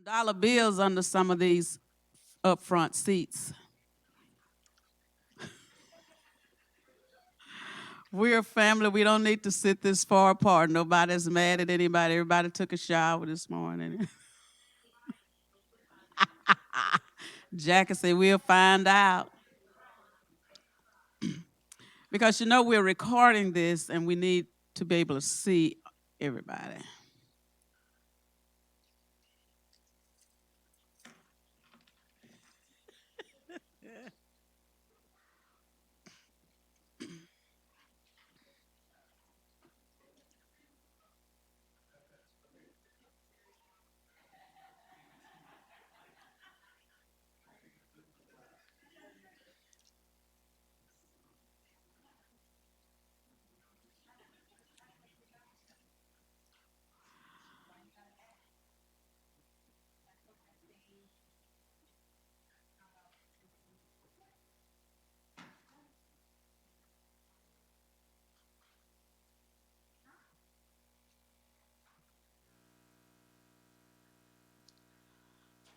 Dollar bills under some of these upfront seats. We're a family. We don't need to sit this far apart. Nobody's mad at anybody. Everybody took a shower this morning. Jackie said, we'll find out. Because we're recording this and we need to be able to see everybody.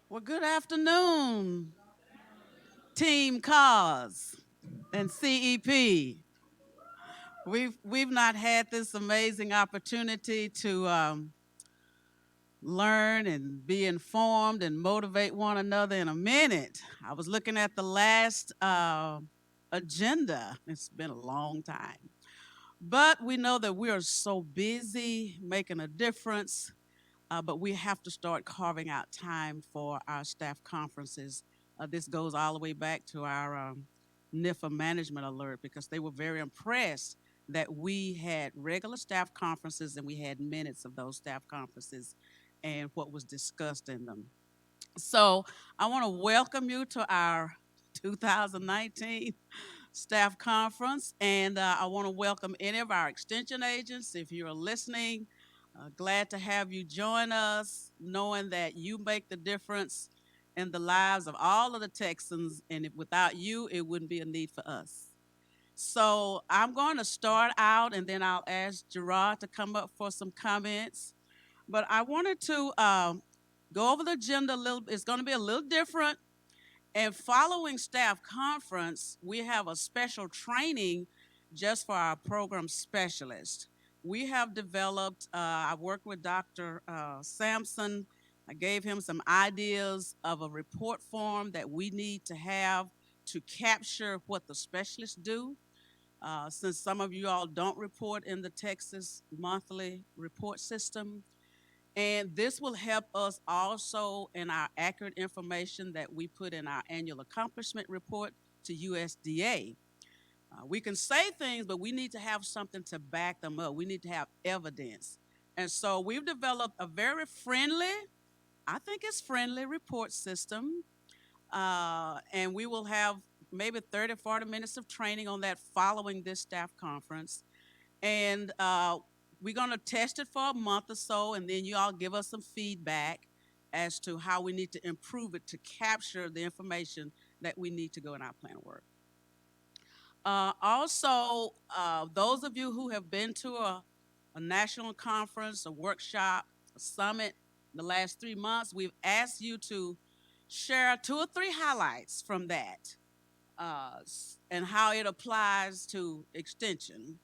Well, good afternoon, Team Cars and CEP. We've not had this amazing opportunity to learn and be informed and motivate one another in a minute. I was looking at the last agenda. It's been a long time. But we know that we are so busy making a difference, but we have to start carving out time for our staff conferences. This goes all the way back to our NIFA management alert because they were very impressed that we had regular staff conferences and we had minutes of those staff conferences and what was discussed in them. So I want to welcome you to our 2019 staff conference, and I want to welcome any of our extension agents. If you're listening, glad to have you join us, knowing that you make the difference in the lives of all of the Texans, and if, without you, it wouldn't be a need for us. So I'm going to start out, and then I'll ask Gerard to come up for some comments. But I wanted to go over the agenda a little. It's going to be a little different. And following staff conference, we have a special training just for our program specialists. We have developed, I worked with Dr. Sampson. I gave him some ideas of a report form that we need to have to capture what the specialists do. Since some of you all don't report in the Texas monthly report system, and this will help us also in our accurate information that we put in our annual accomplishment report to USDA. We can say things, but we need to have something to back them up. We need to have evidence. And so we've developed a very friendly, I think it's friendly report system. And we will have maybe 30, 40 minutes of training on that following this staff conference. And we're going to test it for a month or so, and then you all give us some feedback as to how we need to improve it to capture the information that we need to go in our plan of work. Also, those of you who have been to a national conference, a workshop, a summit in the last 3 months, we've asked you to share 2 or 3 highlights from that uh, and how it applies to extension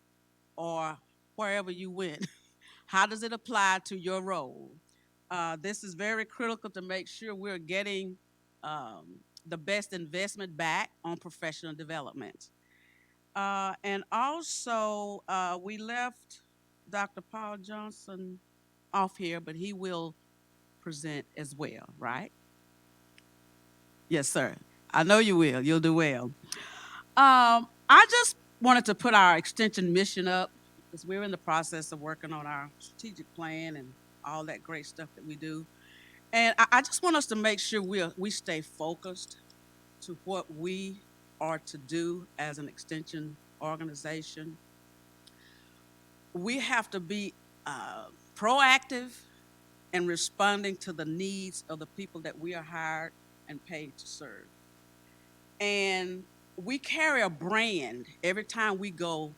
or wherever you went. How does it apply to your role? This is very critical to make sure we're getting the best investment back on professional development. And also, we left Dr. Paul Johnson off here, but he will present as well, right? Yes, sir. I know you will. You'll do well. I just wanted to put our extension mission up because we're in the process of working on our strategic plan and all that great stuff that we do. And I just want us to make sure we stay focused to what we are to do as an extension organization. We have to be proactive and responding to the needs of the people that we are hired and paid to serve. And we carry a brand every time we go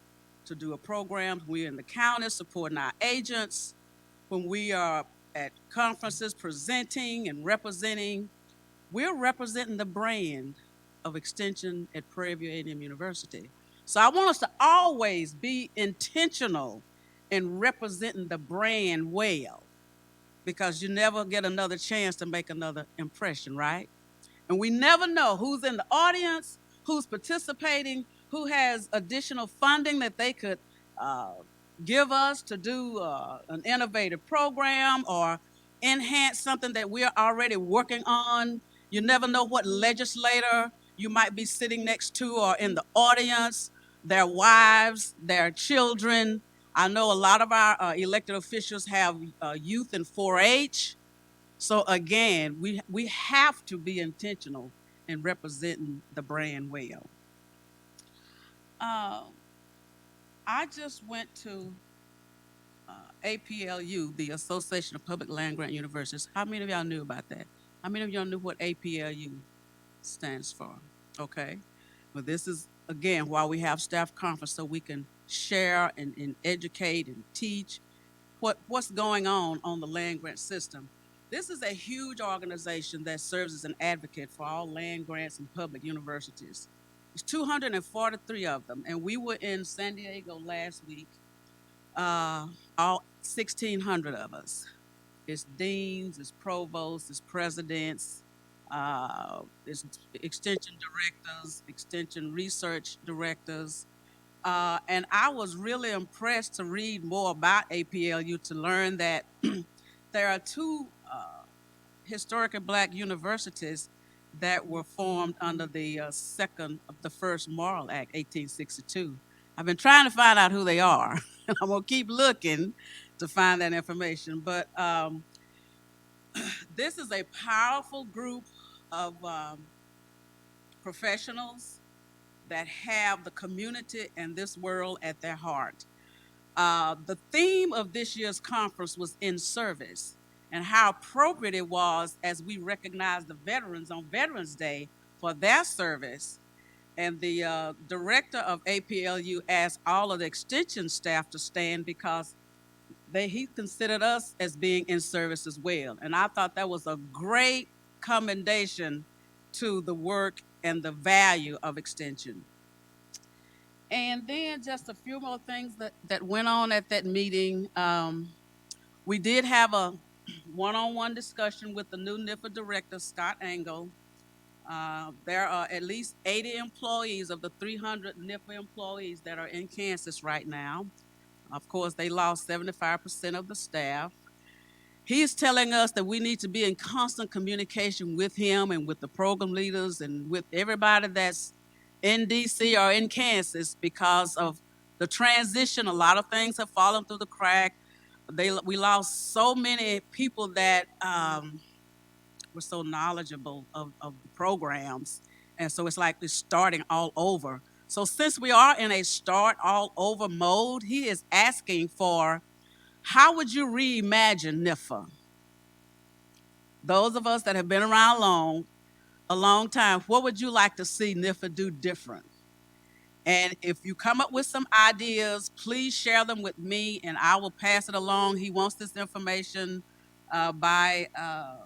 to do a program. We're in the county supporting our agents. When we are at conferences presenting and representing. We're representing the brand of extension at Prairie View A&M University. So I want us to always be intentional in representing the brand well, because you never get another chance to make another impression, right? And we never know who's in the audience, who's participating, who has additional funding that they could uh, give us to do an innovative program or enhance something that we're already working on. You never know what legislator you might be sitting next to or in the audience, their wives, their children. I know a lot of our elected officials have youth in 4-H. So again, we have to be intentional in representing the brand well. Uh, I just went to APLU, the Association of Public Land Grant Universities. How many of y'all knew about that? How many of y'all knew what APLU stands for? Okay. Well, this is, again, why we have staff conference, so we can share and educate and teach what's going on the land grant system. This is a huge organization that serves as an advocate for all land grants and public universities. There's 243 of them, and we were in San Diego last week, all 1,600 of us. It's deans, it's provosts, it's presidents, it's extension directors, extension research directors, and I was really impressed to read more about APLU to learn that there are two historically black universities that were formed under the the first Morrill Act, 1862. I've been trying to find out who they are. I'm gonna keep looking to find that information. But this is a powerful group of professionals that have the community and this world at their heart. The theme of this year's conference was in service, and how appropriate it was as we recognize the veterans on Veterans Day for their service. And the director of APLU asked all of the extension staff to stand because he considered us as being in service as well. And I thought that was a great commendation to the work and the value of extension. And then just a few more things that went on at that meeting. We did have a one-on-one discussion with the new NIFA director, Scott Engel. There are at least 80 employees of the 300 NIFA employees that are in Kansas right now. Of course, they lost 75% of the staff. He is telling us that we need to be in constant communication with him and with the program leaders and with everybody that's in DC or in Kansas because of the transition. A lot of things have fallen through the crack. We lost so many people that were so knowledgeable of the programs. And so it's like it's starting all over. So since we are in a start all over mode, he is asking for, how would you reimagine NIFA? Those of us that have been around a long time, what would you like to see NIFA do different? And if you come up with some ideas, please share them with me and I will pass it along. He wants this information by,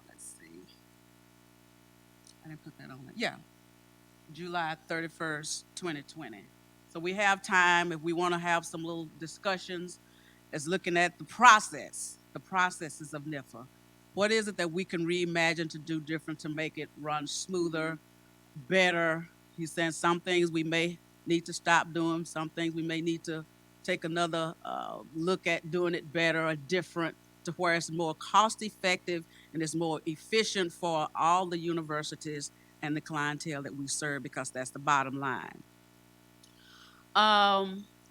let's see, I didn't put that on it. Yeah, July 31st, 2020. So we have time if we want to have some little discussions as looking at the processes of NIFA. What is it that we can reimagine to do different to make it run smoother, better? He's saying some things we may need to stop doing, some things we may need to take another look at doing it better or different to where it's more cost effective and it's more efficient for all the universities and the clientele that we serve, because that's the bottom line.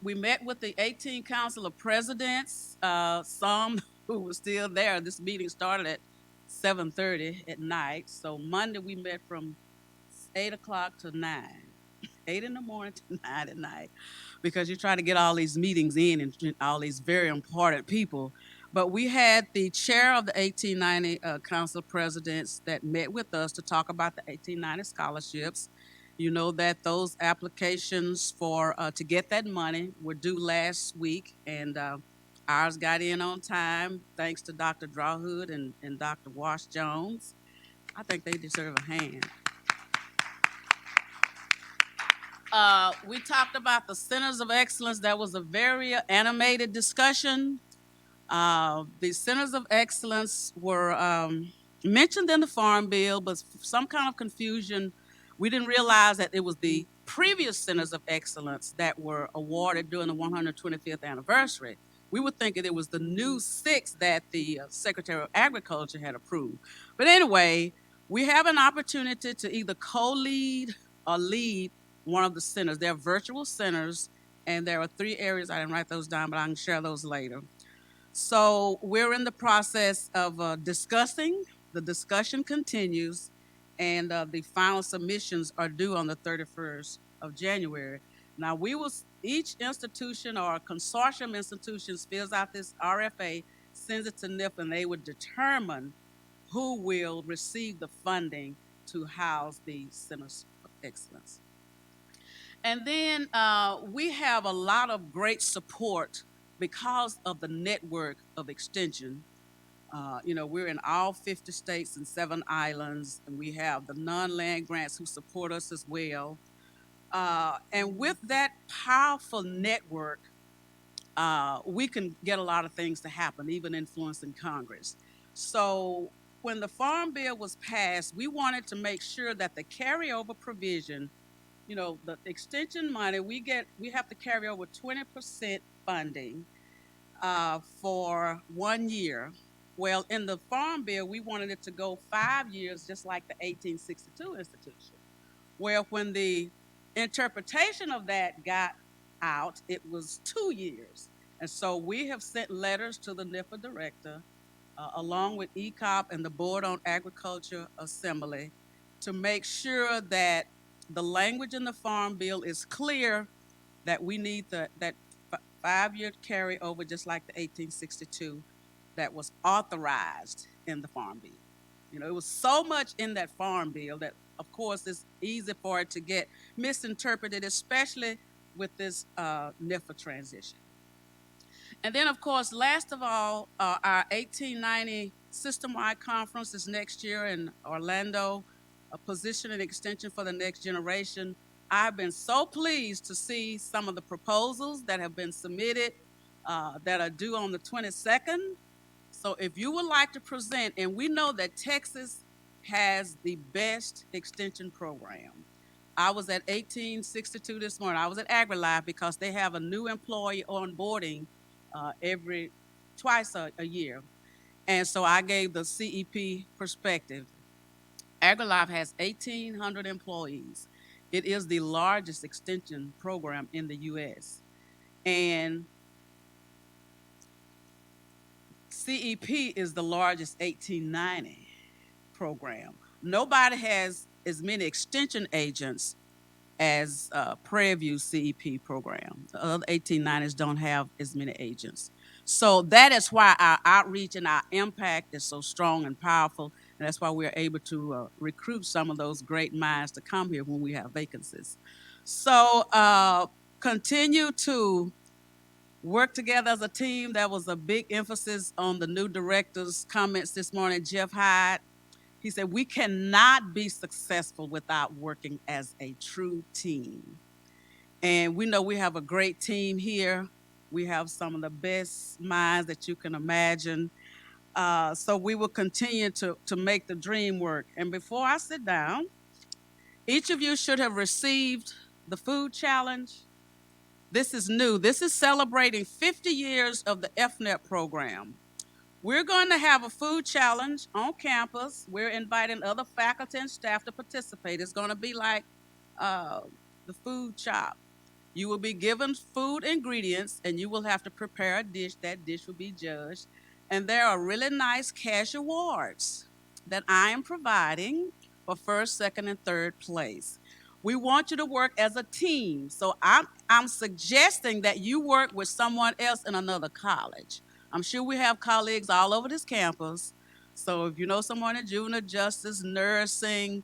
We met with the 18 Council of Presidents, some who were still there. This meeting started at 7:30 at night. So Monday we met from 8 o'clock to 9, 8 in the morning to 9 at night, because you try to get all these meetings in and all these very important people. But we had the chair of the 1890 Council of Presidents that met with us to talk about the 1890 scholarships. You know that those applications for to get that money were due last week, and Ours got in on time thanks to Dr. Drawhood and Dr. Wash Jones. I think they deserve a hand. We talked about the Centers of Excellence. That was a very animated discussion. The Centers of Excellence were mentioned in the Farm Bill, but some kind of confusion. We didn't realize that it was the previous Centers of Excellence that were awarded during the 125th anniversary. We were thinking it was the new six that the Secretary of Agriculture had approved. But anyway, we have an opportunity to either co-lead or lead one of the centers. They're virtual centers, and there are 3 areas. I didn't write those down, but I can share those later. So we're in the process of discussing. The discussion continues, and the final submissions are due on the 31st of January. Now, each institution or consortium institutions fills out this RFA, sends it to NIF, and they would determine who will receive the funding to house the Centers of Excellence. And then we have a lot of great support because of the network of extension. We're in all 50 states and 7 islands, and we have the non-land grants who support us as well. And with that powerful network, we can get a lot of things to happen, even influencing Congress. So when the Farm Bill was passed, we wanted to make sure that the carryover provision, the extension money, we have to carry over 20% funding for 1 year. Well, in the Farm Bill, we wanted it to go 5 years, just like the 1862 institution. Well, when the interpretation of that got out, it was 2 years. And so we have sent letters to the NIFA director, along with ECOP and the Board on Agriculture Assembly, to make sure that the language in the Farm Bill is clear, that we need that 5-year carryover, just like the 1862 that was authorized in the Farm Bill. It was so much in that Farm Bill that, of course, it's easy for it to get misinterpreted, especially with this NIFA transition. And then, of course, last of all, our 1890 system-wide conference is next year in Orlando, a position and extension for the next generation. I've been so pleased to see some of the proposals that have been submitted that are due on the 22nd. So if you would like to present, and we know that Texas has the best extension program. I was at 1862 this morning. I was at AgriLife because they have a new employee onboarding twice a year. And so I gave the CEP perspective. AgriLife has 1,800 employees. It is the largest extension program in the U.S. And CEP is the largest 1890 program. Nobody has as many extension agents as Prairie View CEP program. The other 1890s don't have as many agents. So that is why our outreach and our impact is so strong and powerful, and that's why we're able to recruit some of those great minds to come here when we have vacancies. So continue to work together as a team. That was a big emphasis on the new director's comments this morning, Jeff Hyde. He said, we cannot be successful without working as a true team. And we know we have a great team here. We have some of the best minds that you can imagine. So we will continue to make the dream work. And before I sit down, each of you should have received the food challenge. This is new. This is celebrating 50 years of the FNEP program. We're going to have a food challenge on campus. We're inviting other faculty and staff to participate. It's going to be like the food shop. You will be given food ingredients, and you will have to prepare a dish. That dish will be judged. And there are really nice cash awards that I am providing for first, second, and third place. We want you to work as a team. So I'm suggesting that you work with someone else in another college. I'm sure we have colleagues all over this campus. So if you know someone in juvenile justice, nursing,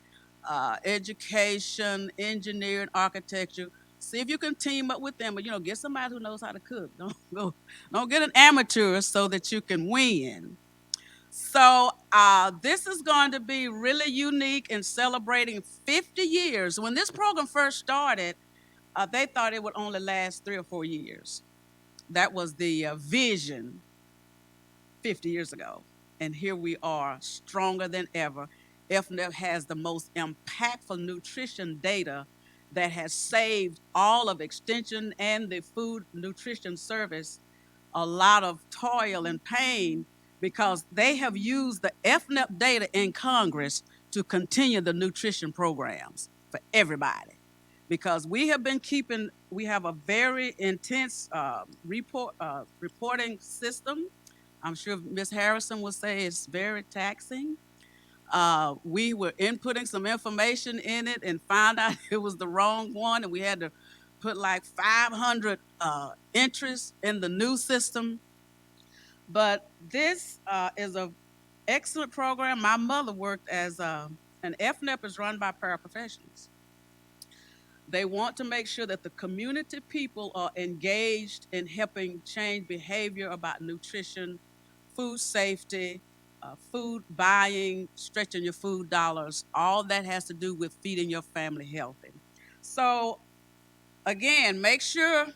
education, engineering, architecture, See if you can team up with them, but get somebody who knows how to cook. Don't get an amateur so that you can win. So this is going to be really unique in celebrating 50 years. When this program first started, they thought it would only last 3 or 4 years. That was the vision 50 years ago. And here we are, stronger than ever. FNF has the most impactful nutrition data that has saved all of Extension and the Food Nutrition Service a lot of toil and pain because they have used the FNEP data in Congress to continue the nutrition programs for everybody. Because we have a very intense reporting system. I'm sure Ms. Harrison will say it's very taxing. We were inputting some information in it and found out it was the wrong one, and we had to put like 500 entries in the new system. But this is an excellent program. My mother worked as an FNEP is run by paraprofessionals. They want to make sure that the community people are engaged in helping change behavior about nutrition, food safety, food buying, stretching your food dollars. All that has to do with feeding your family healthy. So, again, make sure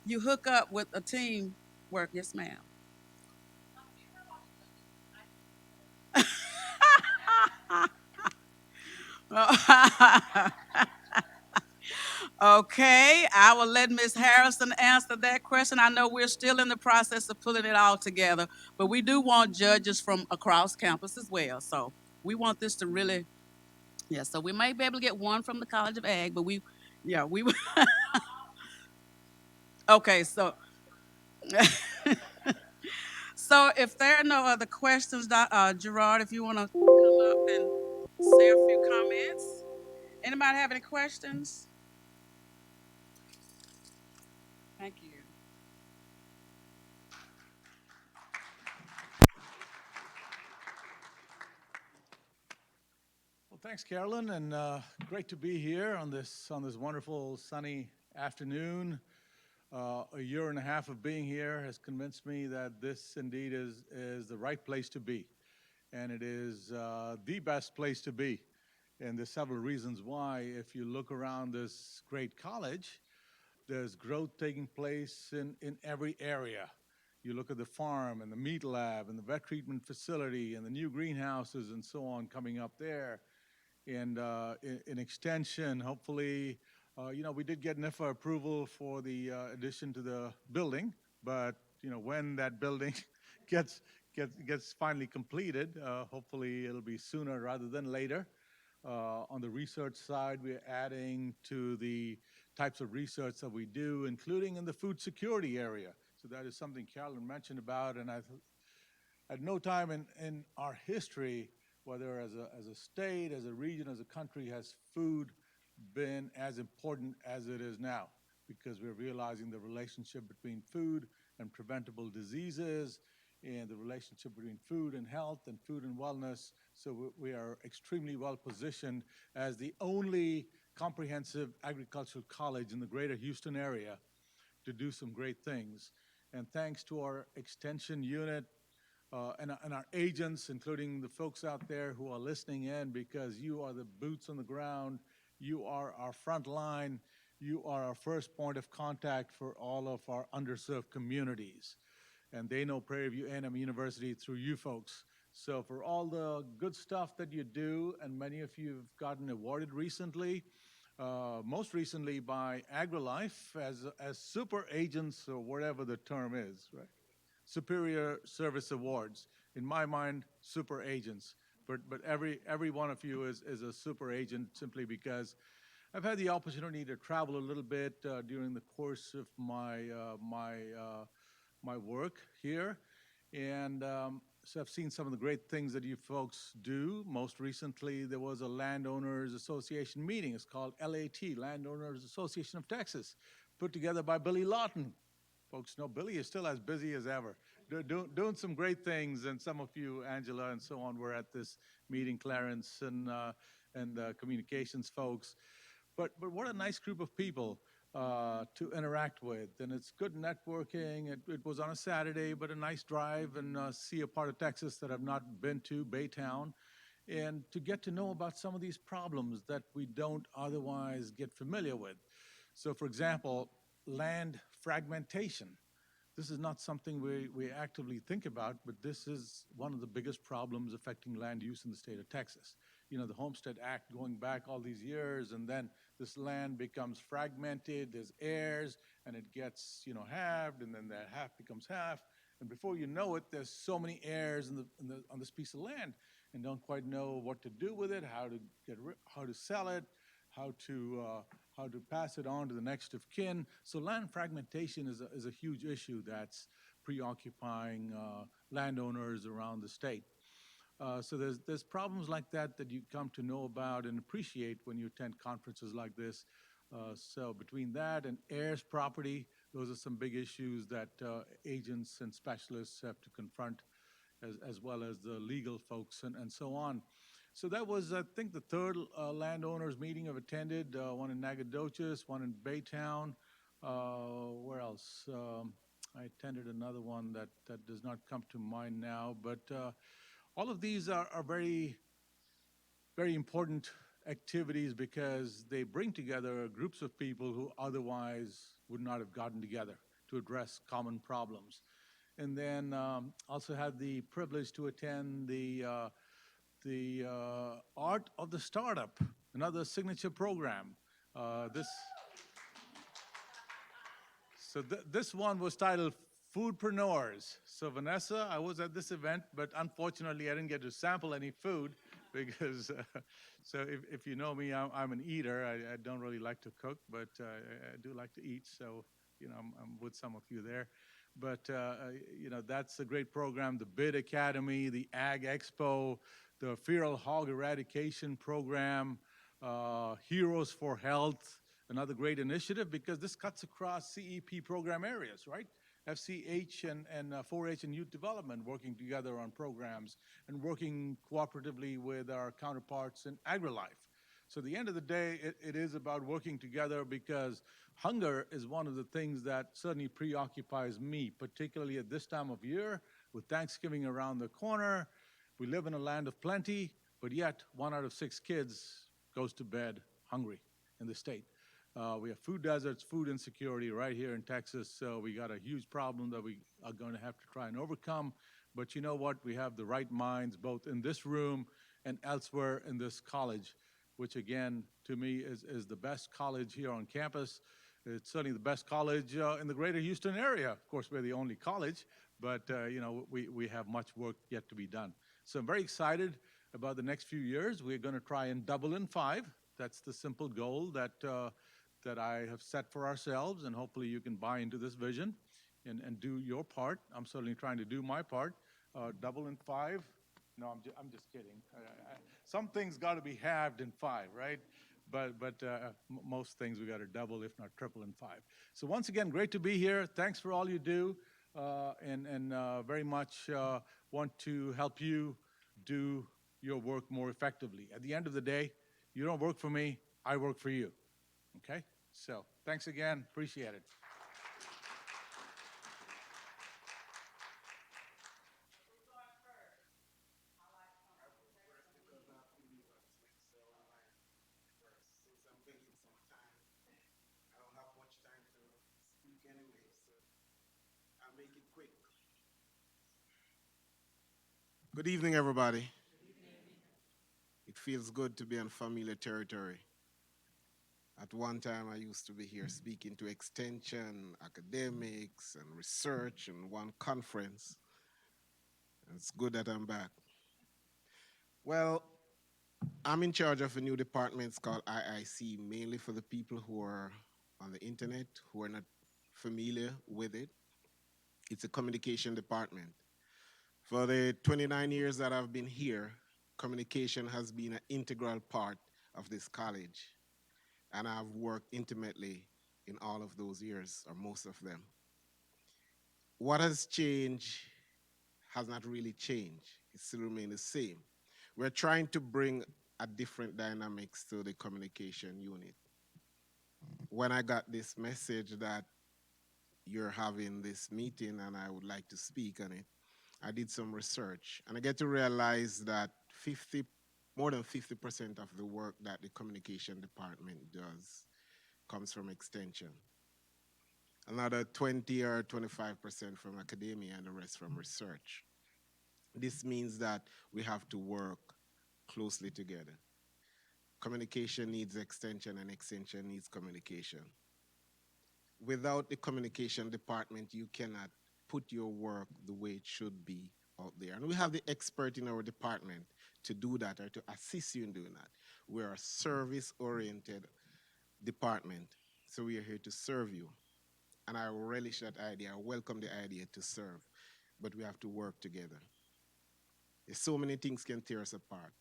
you hook up with a team work. Yes, ma'am. Okay, I will let Ms. Harrison answer that question. I know we're still in the process of pulling it all together, but we do want judges from across campus as well. So we want this to really, yeah. So we might be able to get one from the College of Ag, but yeah, we. Okay, so so if there are no other questions, Gerard, if you want to come up and say a few comments. Anybody have any questions? Thank you. Well, thanks, Carolyn, and great to be here on this wonderful sunny afternoon. A year and a half of being here has convinced me that this indeed is the right place to be, and it is the best place to be. And there's several reasons why. If you look around this great college, there's growth taking place in every area. You look at the farm and the meat lab and the vet treatment facility and the new greenhouses and so on coming up there. And in extension, hopefully, we did get NIFA approval for the addition to the building, but when that building gets gets finally completed, hopefully it'll be sooner rather than later. On the research side, we're adding to the types of research that we do, including in the food security area. So that is something Carolyn mentioned about, and at no time in our history, whether as a state, as a region, as a country, has food been as important as it is now, because we're realizing the relationship between food and preventable diseases, and the relationship between food and health and food and wellness. So we are extremely well positioned as the only comprehensive agricultural college in the greater Houston area to do some great things. And thanks to our extension unit, and our agents, including the folks out there who are listening in, because you are the boots on the ground, you are our front line, you are our first point of contact for all of our underserved communities. And they know Prairie View A&M University through you folks. So for all the good stuff that you do, and many of you have gotten awarded recently, most recently by AgriLife as super agents, or whatever the term is, right? Superior Service Awards. In my mind, super agents. But every one of you is a super agent, simply because I've had the opportunity to travel a little bit during the course of my work here, and so I've seen some of the great things that you folks do. Most recently, there was a Landowners Association meeting. It's called LAT, Landowners Association of Texas, put together by Billy Lawton. Folks know Billy is still as busy as ever, doing some great things. And some of you, Angela and so on, were at this meeting, Clarence and communications folks. But what a nice group of people. to interact with. And it's good networking. It was on a Saturday, but a nice drive and see a part of Texas that I've not been to, Baytown, and to get to know about some of these problems that we don't otherwise get familiar with. So, for example, land fragmentation. This is not something we actively think about, but this is one of the biggest problems affecting land use in the state of Texas. You know, the Homestead Act going back all these years, and then this land becomes fragmented, there's heirs, and it gets, halved, and then that half becomes half. And before you know it, there's so many heirs on this piece of land and don't quite know what to do with it, how to sell it, how to pass it on to the next of kin. So land fragmentation is a huge issue that's preoccupying landowners around the state. So there's problems like that that you come to know about and appreciate when you attend conferences like this. So between that and heirs property, those are some big issues that agents and specialists have to confront, as well as the legal folks and so on. So that was, I think, the third landowners meeting I've attended, one in Nacogdoches, one in Baytown. Where else? I attended another one that does not come to mind now, but all of these are very, very important activities because they bring together groups of people who otherwise would not have gotten together to address common problems. And then also had the privilege to attend the Art of the Startup, another signature program. This so this one was titled Foodpreneurs. So Vanessa, I was at this event, but unfortunately I didn't get to sample any food because, so if you know me, I'm an eater. I don't really like to cook, but I do like to eat. So, I'm with some of you there. But, that's a great program. The BID Academy, the Ag Expo, the Feral Hog Eradication Program, Heroes for Health, another great initiative because this cuts across CEP program areas, right? FCH and 4-H and youth development working together on programs and working cooperatively with our counterparts in agri-life. So at the end of the day, it is about working together because hunger is one of the things that certainly preoccupies me, particularly at this time of year with Thanksgiving around the corner. We live in a land of plenty, but yet 1 out of 6 kids goes to bed hungry in the state. We have food deserts, food insecurity right here in Texas, so we got a huge problem that we are going to have to try and overcome. But you know what? We have the right minds both in this room and elsewhere in this college, which again, to me, is the best college here on campus. It's certainly the best college in the greater Houston area. Of course, we're the only college, but we have much work yet to be done. So I'm very excited about the next few years. We're going to try and double in 5. That's the simple goal that I have set for ourselves, and hopefully you can buy into this vision and do your part. I'm certainly trying to do my part. Double in 5. No, I'm just kidding. Some things got to be halved in 5, right? But most things we got to double, if not triple in 5. So once again, great to be here. Thanks for all you do, and very much want to help you do your work more effectively. At the end of the day, you don't work for me, I work for you. Okay? So thanks again. Appreciate it. Good evening, everybody. It feels good to be on familiar territory. At one time, I used to be here speaking to extension, academics, and research in one conference. And it's good that I'm back. Well, I'm in charge of a new department. It's called IIC, mainly for the people who are on the internet, who are not familiar with it. It's a communication department. For the 29 years that I've been here, communication has been an integral part of this college. And I've worked intimately in all of those years, or most of them. What has changed has not really changed. It still remains the same. We're trying to bring a different dynamics to the communication unit. when I got this message that you're having this meeting and I would like to speak on it, I did some research and I get to realize that 50, more than 50% of the work that the communication department does comes from extension. Another 20 or 25% from academia and the rest from research. This means that we have to work closely together. Communication needs extension and extension needs communication. Without the communication department, you cannot put your work the way it should be out there. And we have the expert in our department to do that or to assist you in doing that. We're a service oriented department, so we are here to serve you. And I relish that idea. I welcome the idea to serve, but we have to work together. There's so many things can tear us apart,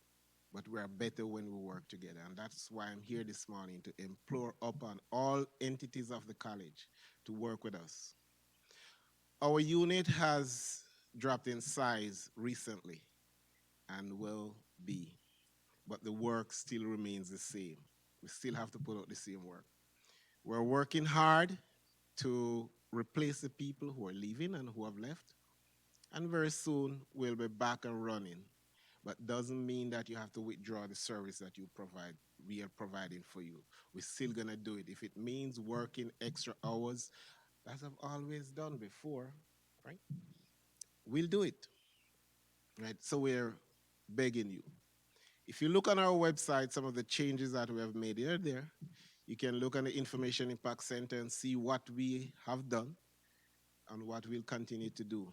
but we are better when we work together. And that's why I'm here this morning to implore upon all entities of the college to work with us. Our unit has dropped in size recently and will be, but the work still remains the same. We still have to put out the same work. We're working hard to replace the people who are leaving and who have left. And very soon we'll be back and running. But doesn't mean that you have to withdraw the service that you provide. We are providing for you. We're still gonna do it. If it means working extra hours, as I've always done before, right? We'll do it. Right? So we're begging you. If you look on our website, some of the changes that we have made are there. You can look on the Information Impact Center and see what we have done and what we'll continue to do.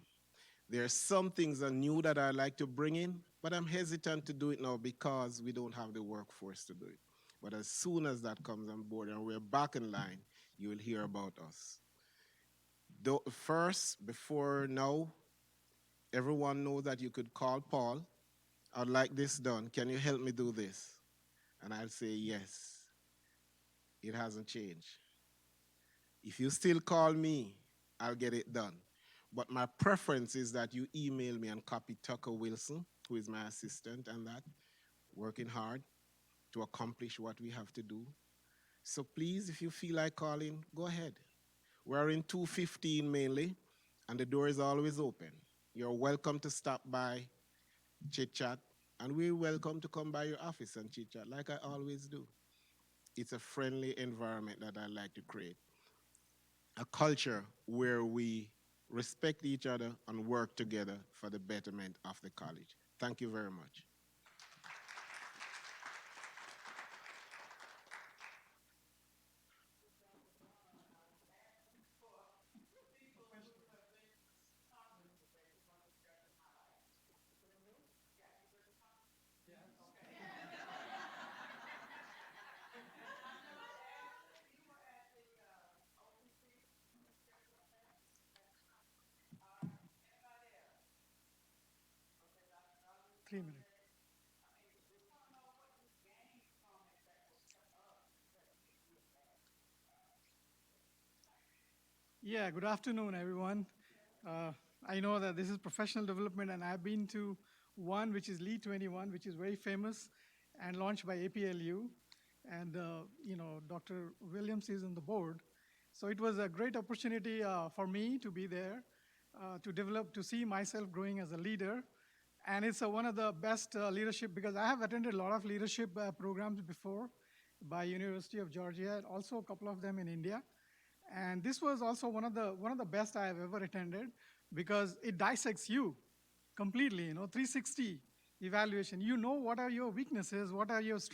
There are some things that are new that I like to bring in, but I'm hesitant to do it now because we don't have the workforce to do it. But as soon as that comes on board and we're back in line, you will hear about us. First, before now, everyone knows that you could call Paul. I'd like this done. Can you help me do this? And I'll say yes. It hasn't changed. If you still call me, I'll get it done. But my preference is that you email me and copy Tucker Wilson, who is my assistant, and that, working hard to accomplish what we have to do. So please, if you feel like calling, go ahead. We're in 215 mainly, and the door is always open. You're welcome to stop by, chit chat, and we're welcome to come by your office and chit chat like I always do. It's a friendly environment that I like to create. A culture where we respect each other and work together for the betterment of the college. Thank you very much. Yeah, good afternoon, everyone. Uh, I know that this is professional development, and I've been to one which is Lee 21, which is very famous and launched by APLU. And, Dr. Williams is on the board. So it was a great opportunity for me to be there, to develop, to see myself growing as a leader. And it's one of the best leadership, because I have attended a lot of leadership programs before by University of Georgia, and also a couple of them in India. And this was also one of the best I have ever attended, because it dissects you completely, 360 evaluation. You know what are your weaknesses, what are your strengths.